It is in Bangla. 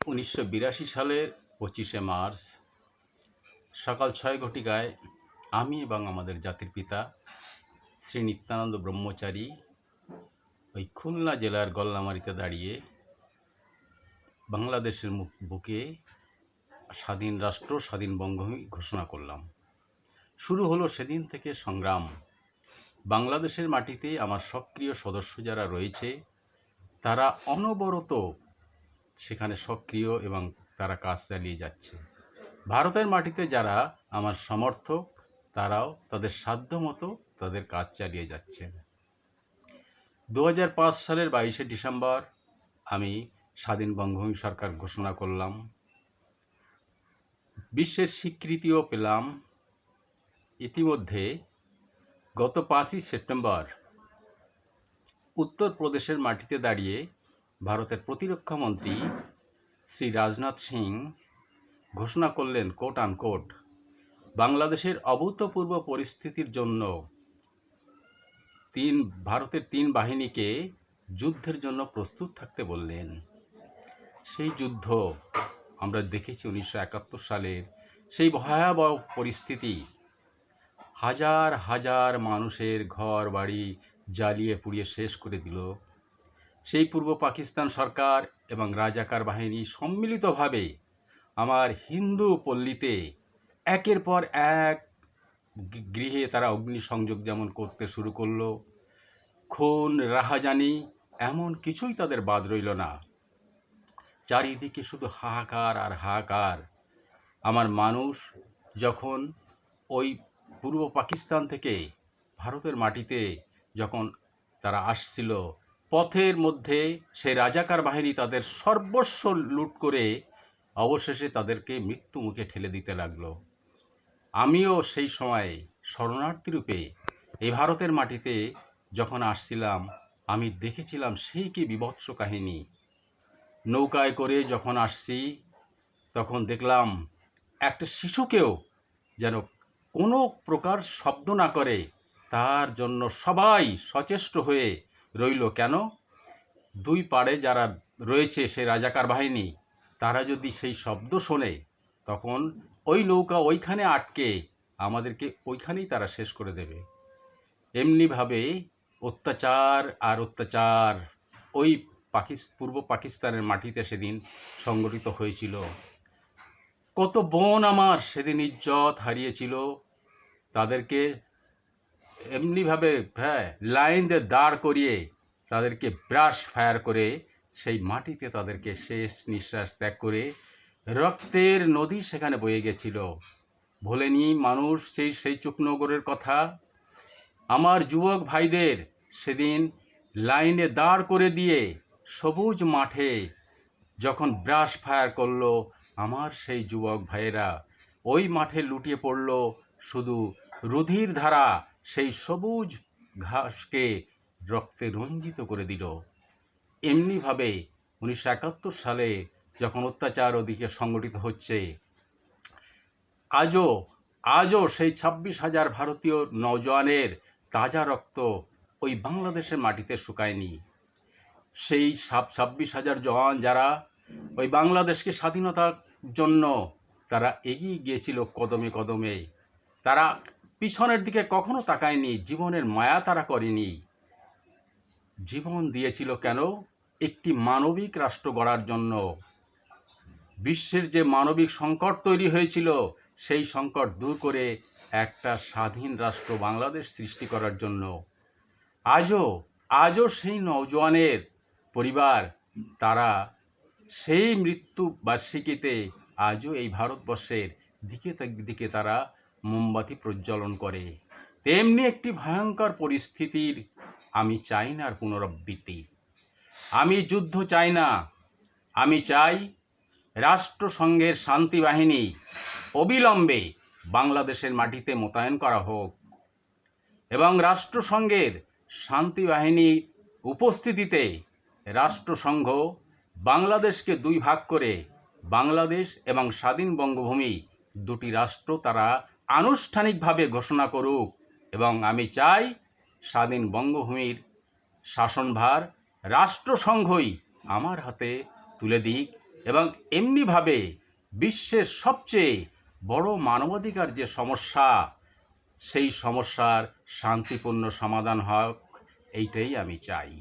1982 সালের 25শে মার্চ সকাল 6 ঘটিকায় আমি এবং আমাদের জাতির পিতা শ্রী নিত্যানন্দ ব্রহ্মচারী ওই খুলনা জেলার গল্লামারীতে দাঁড়িয়ে বাংলাদেশের বুকে স্বাধীন রাষ্ট্র, স্বাধীন বঙ্গভূমি ঘোষণা করলাম। শুরু হলো সেদিন থেকে সংগ্রাম। বাংলাদেশের মাটিতে আমার সক্রিয় সদস্য যারা রয়েছে তারা অনবরত সেখানে সক্রিয় এবং তারা কাজ চালিয়ে যাচ্ছে। ভারতের মাটিতে যারা আমার সমর্থক তারাও তাদের সাধ্যমতো তাদের কাজ চালিয়ে যাচ্ছেন। 2005 সালের 22শে ডিসেম্বর আমি স্বাধীন বঙ্গভূমি সরকার ঘোষণা করলাম। বিশ্বের স্বীকৃতিও পেলাম। ইতিমধ্যে গত 5ই সেপ্টেম্বর উত্তরপ্রদেশের মাটিতে দাঁড়িয়ে ভারতের প্রতিরক্ষা মন্ত্রী শ্রী রাজনাথ সিং ঘোষণা করলেন কোট আনকোট বাংলাদেশের অভূতপূর্ব পরিস্থিতির জন্য ভারতের 3 বাহিনীকে যুদ্ধের জন্য প্রস্তুত থাকতে বললেন। সেই যুদ্ধ আমরা দেখেছি 1971 সালের সেই ভয়াবহ পরিস্থিতি। হাজার হাজার মানুষের ঘর বাড়ি জ্বালিয়ে পুড়িয়ে শেষ করে দিল। সেই পূর্ব পাকিস্তান সরকার এবং রাজাকার বাহিনী সম্মিলিতভাবে আমার হিন্দু পল্লীতে একের পর এক গৃহে তারা অগ্নিসংযোগ যেমন করতে শুরু করলো, খুন রাহাজানি এমন কিছুই তাদের বাদ রইল না। চারিদিকে শুধু হাহাকার আর হাহাকার। আমার মানুষ যখন ওই পূর্ব পাকিস্তান থেকে ভারতের মাটিতে যখন তারা আসছিল, পথের মধ্যে সেই রাজাকার বাহিনী তাদের সর্বস্ব লুট করে অবশেষে তাদেরকে মৃত্যু মুখে ঠেলে দিতে লাগলো। আমিও সেই সময় শরণার্থী রূপে এই ভারতের মাটিতে যখন আসছিলাম, আমি দেখেছিলাম সেই কি বীভৎস কাহিনী। নৌকায় করে যখন আসছি তখন দেখলাম একটা শিশুকেও যেন কোনো প্রকার শব্দ না করে তার জন্য সবাই সচেষ্ট হয়ে রইল। কেন? দুই পাড়ে যারা রয়েছে সেই রাজাকার বাহিনী তারা যদি সেই শব্দ শোনে তখন ওই নৌকা ওইখানে আটকে আমাদেরকে ওইখানেই তারা শেষ করে দেবে। এমনিভাবে অত্যাচার আর অত্যাচার ওই পূর্ব পাকিস্তানের মাটিতে সেদিন সংগঠিত হয়েছিল। কত বোন আমার সেদিন ইজ্জত হারিয়েছিল। তাদেরকে এমনিভাবে লাইন দিয়ে দাঁড় করিয়ে তাদেরকে ব্রাশ ফায়ার করে সেই মাটিতে তাদেরকে শেষ নিঃশ্বাস ত্যাগ করে রক্তের নদী সেখানে বয়ে গেছিল। ভোলেনি মানুষ সেই চুকনগরের কথা। আমার যুবক ভাইদের সেদিন লাইনে দাঁড় করে দিয়ে সবুজ মাঠে যখন ব্রাশ ফায়ার করলো, আমার সেই যুবক ভাইয়েরা ওই মাঠে লুটিয়ে পড়ল। শুধু রুধির ধারা সেই সবুজ ঘাসকে রক্তে রঞ্জিত করে দিল। এমনিভাবে 1971 সালে যখন অত্যাচার ওদিকে সংগঠিত হচ্ছে, আজও সেই 26,000 ভারতীয় নওজওয়ানের তাজা রক্ত ওই বাংলাদেশের মাটিতে শুকায়নি। সেই 26,000 জওয়ান যারা ওই বাংলাদেশকে স্বাধীনতার জন্য তারা এগিয়ে গিয়েছিল কদমে কদমে, তারা পিছনের দিকে কখনো তাকায়নি, জীবনের মায়া তারা করেনি। জীবন দিয়েছিল কেন? একটি মানবিক রাষ্ট্র গড়ার জন্য। বিশ্বের যে মানবিক সংকট তৈরি হয়েছিল সেই সংকট দূর করে একটা স্বাধীন রাষ্ট্র বাংলাদেশ সৃষ্টি করার জন্য। আজও সেই নওজওয়ানের পরিবার তারা সেই মৃত্যু বার্ষিকীতে আজও এই ভারতবর্ষের দিকে তারা মোমবাতি প্রজ্বলন করে। তেমনি একটি ভয়ঙ্কর পরিস্থিতির আমি চাই না আর পুনরাবৃত্তি। আমি যুদ্ধ চাই না। আমি চাই রাষ্ট্রসংঘের শান্তি বাহিনী অবিলম্বে বাংলাদেশের মাটিতে মোতায়েন করা হোক এবং রাষ্ট্রসংঘের শান্তি বাহিনীর উপস্থিতিতে রাষ্ট্রসংঘ বাংলাদেশকে 2 ভাগ করে বাংলাদেশ এবং স্বাধীন বঙ্গভূমি দুটি রাষ্ট্র তারা আনুষ্ঠানিকভাবে ঘোষণা করুক। এবং আমি চাই স্বাধীন বঙ্গভূমির শাসনভার রাষ্ট্রসংঘই আমার হাতে তুলে দিক। এবং এমনিভাবে বিশ্বের সবচেয়ে বড় মানবাধিকার যে সমস্যা, সেই সমস্যার শান্তিপূর্ণ সমাধান হোক, এইটাই আমি চাই।